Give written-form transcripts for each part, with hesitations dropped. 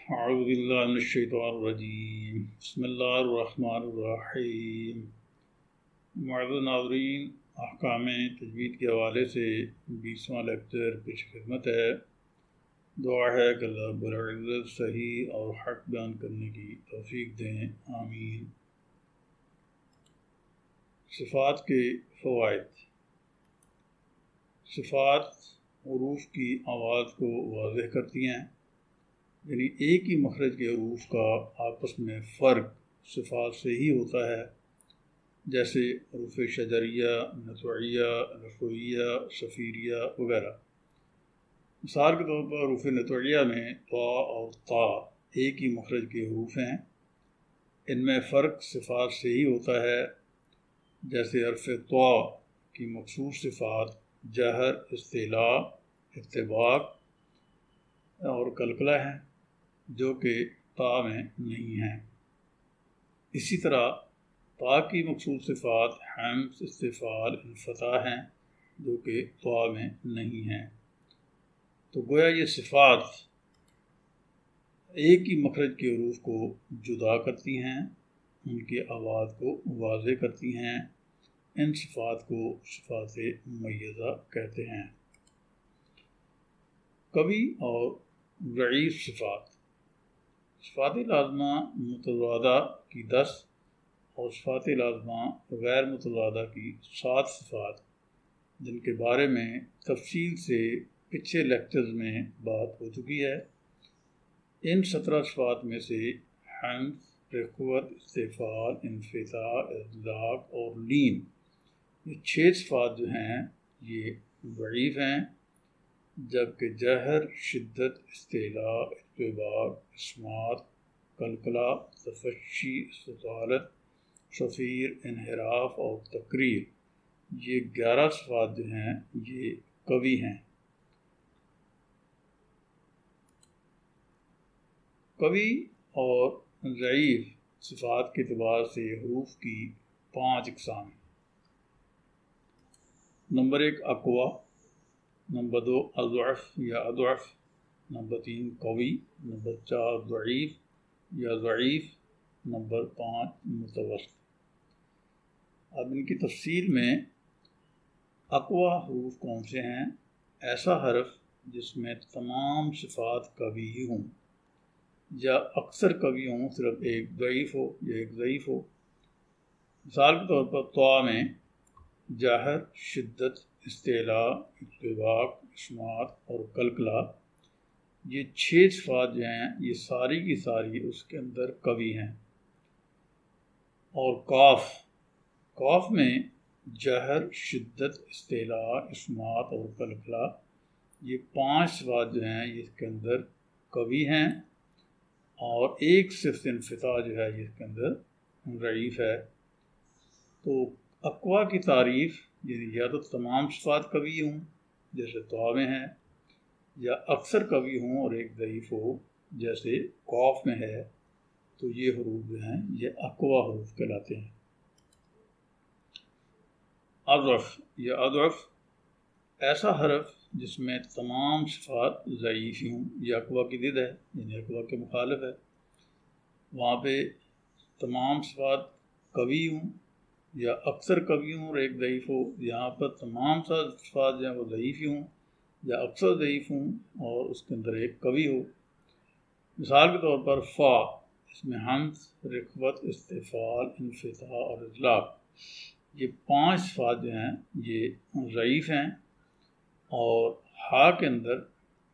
اعوذ باللہ من الشیطان الرجیم بسم اللہ الرحمن الرحیم۔ معزز ناظرین، احکام تجوید کے حوالے سے 20واں لیکچر پیش خدمت ہے۔ دعا ہے کہ اللہ رب العزت صحیح اور حق بیان کرنے کی توفیق دیں، آمین۔ صفات کے فوائد۔ صفات حروف کی آواز کو واضح کرتی ہیں، یعنی ایک ہی مخرج کے حروف کا آپس میں فرق صفات سے ہی ہوتا ہے، جیسے حروف شجریہ، نطوعیہ، رفعیہ، صفیریہ وغیرہ۔ مثال کے طور پر حروف نطوعیہ میں طا اور طا ایک ہی مخرج کے حروف ہیں، ان میں فرق صفات سے ہی ہوتا ہے، جیسے حرف طا کی مخصوص صفات جہر، استعلاء، ارتباق اور قلقلہ ہیں، جو کہ طا میں نہیں ہیں۔ اسی طرح طا کی مخصوص صفات حمز، استفعال، انفتاح ہیں، جو کہ طا میں نہیں ہیں۔ تو گویا یہ صفات ایک ہی مخرج کے حروف کو جدا کرتی ہیں، ان کی آواز کو واضح کرتی ہیں۔ ان صفات کو صفات ممیزہ کہتے ہیں۔ قوی اور ضعیف صفات۔ صفات لازمہ متضادہ کی 10 اور صفات لازمہ غیر متضادہ کی 7 صفات، جن کے بارے میں تفصیل سے پچھلے لیکچرز میں بات ہو چکی ہے۔ ان 17 صفات میں سے حمز، رخوت، استفعال، انفتاح، اطلاق اور لین، یہ 6 صفات جو ہیں یہ ضعیف ہیں، جبکہ جہر، شدت، استعلاء، ارتباق، اسمات، قلقلہ، تفشی، استطالت، صفیر، انحراف اور تقریر، یہ 11 صفات جو ہیں یہ قوی ہیں۔ قوی اور ضعیف صفات کے اعتبار سے حروف کی 5 اقسام ہیں۔ نمبر 1 اقوا، نمبر 2 اضعف یا اضعف، نمبر 3 قوی، نمبر 4 ضعیف یا ضعیف، نمبر 5 متوسط۔ اب ان کی تفصیل میں اقوا حروف کون سے ہیں؟ ایسا حرف جس میں تمام صفات قوی ہی ہوں، یا اکثر قوی ہوں، صرف ایک ضعیف ہو یا ایک ضعیف ہو۔ مثال کے طور پر طا میں جہر، شدت، استعلاء، ارتباق، اسمات اور قلقلہ، یہ 6 صفات جو ہیں یہ ساری کی ساری اس کے اندر قوی ہیں۔ اور قاف میں جہر، شدت، استعلاء، اسمات اور قلقلہ، یہ 5 صفات جو ہیں یہ اس کے اندر قوی ہیں، اور ایک صفت انفتاح جو ہے یہ اس کے اندر ضعیف ہے۔ تو اقوا کی تعریف یعنی یا تو تمام صفات قوی ہوں جیسے طا میں ہے، یا اکثر قوی ہوں اور ایک ضعیف ہو جیسے قاف میں ہے، تو یہ حروف جو ہیں یہ اقوا حروف کہلاتے ہیں۔ اضعف یا اضعف، ایسا حرف جس میں تمام صفات ضعیف ہوں، یہ اقوا کی ضد ہے، یعنی اقوا کے مخالف ہے۔ وہاں پہ تمام صفات قوی ہوں یا اکثر قوی ہوں اور ایک ضعیف ہو، یہاں پر تمام صفات جو ہیں وہ ضعیف ہی ہوں یا اکثر ضعیف ہوں اور اس کے اندر ایک قوی ہو۔ مثال کے طور پر فا، اس میں حمز، رخوت، استفعال، انفتاح اور اطلاق، یہ 5 صفات جو ہیں یہ ضعیف ہیں، اور ہا کے اندر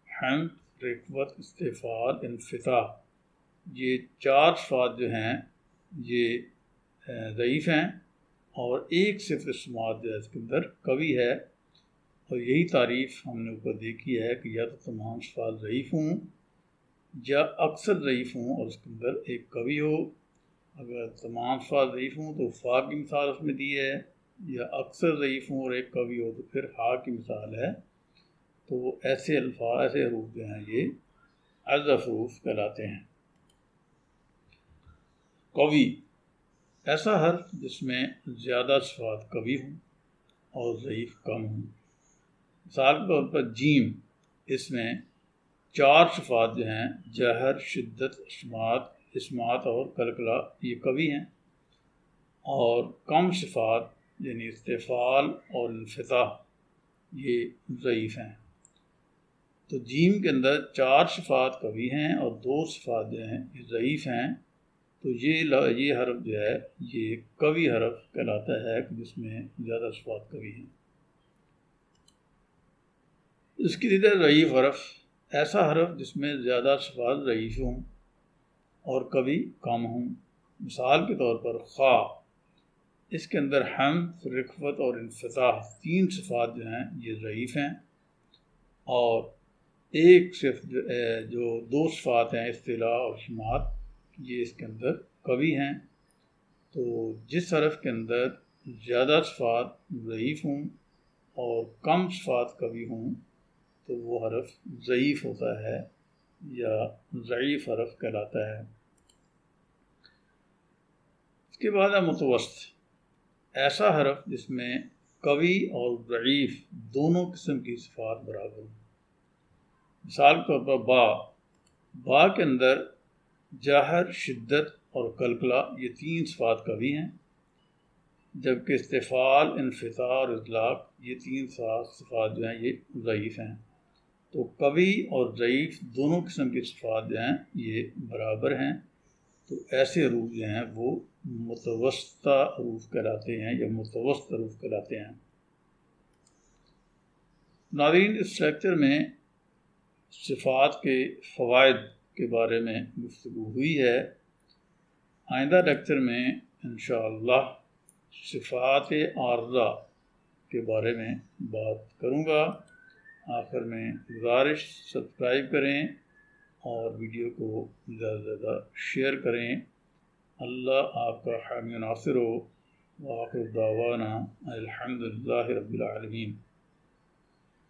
حمز، رخوت، استفعال، انفتاح، یہ 4 صفات جو ہیں یہ ضعیف ہیں، اور ایک صفت اسمات جو ہے اس کے اندر قوی ہے۔ اور یہی تعریف ہم نے اوپر دیکھی ہے کہ یا تو تمام صفات ضعیف ہوں یا اکثر ضعیف ہوں اور اس کے اندر ایک قوی ہو۔ اگر تمام صفات ضعیف ہوں تو فا کی مثال اس میں دی ہے، یا اکثر ضعیف ہوں اور ایک قوی ہو تو پھر ہا کی مثال ہے۔ تو ایسے ایسے حروف جو ہیں یہ اضعف حروف کہلاتے ہیں۔ قوی، ایسا حرف جس میں زیادہ صفات قوی ہوں اور ضعیف کم ہوں۔ مثال کے طور پر جیم، اس میں 4 صفات جو ہیں جہر، شدت، اسماعت اور قلقلہ یہ قوی ہیں، اور کم صفات یعنی استفعال اور انفتاح یہ ضعیف ہیں۔ تو جیم کے اندر 4 صفات قوی ہیں اور 2 صفات جو ہیں یہ ضعیف ہیں، تو یہ حرف جو ہے یہ قوی حرف کہلاتا ہے جس میں زیادہ صفات قوی ہیں۔ اس کی ضد ضعیف حرف ایسا حرف جس میں زیادہ صفات ضعیف ہوں اور قوی کم ہوں۔ مثال کے طور پر خا، اس کے اندر حمد، رخوت اور انفتاح 3 صفات جو ہیں یہ ضعیف ہیں، اور ایک صرف جو 2 صفات ہیں استعلاء اور سماعت یہ اس کے اندر قوی ہیں۔ تو جس حرف کے اندر زیادہ صفات ضعیف ہوں اور کم صفات قوی ہوں تو وہ حرف ضعیف ہوتا ہے یا ضعیف حرف کہلاتا ہے۔ اس کے بعد ہے متوسط، ایسا حرف جس میں قوی اور ضعیف دونوں قسم کی صفات برابر ہوں۔ مثال کے طور پر با کے اندر جہر، شدت اور قلقلہ یہ 3 صفات قوی ہیں، جبکہ استفعال، انفتاح اور اطلاق یہ 3 صفات جو ہیں یہ ضعیف ہیں۔ تو قوی اور ضعیف دونوں قسم کی صفات جو ہیں یہ برابر ہیں، تو ایسے حروف جو ہیں وہ متوسطہ حروف کہلاتے ہیں یا متوسط حروف کہلاتے ہیں۔ ناظرین، اس لیکچر میں صفات کے فوائد کے بارے میں گفتگو ہوئی ہے۔ آئندہ لیکچر میں انشاءاللہ صفات عارضہ کے بارے میں بات کروں گا۔ آخر میں گزارش سبسکرائب کریں اور ویڈیو کو زیادہ سے زیادہ شیئر کریں۔ اللہ آپ کا حامی و ناصر ہو۔ وآخر دعوانا الحمدللہ رب العالمین۔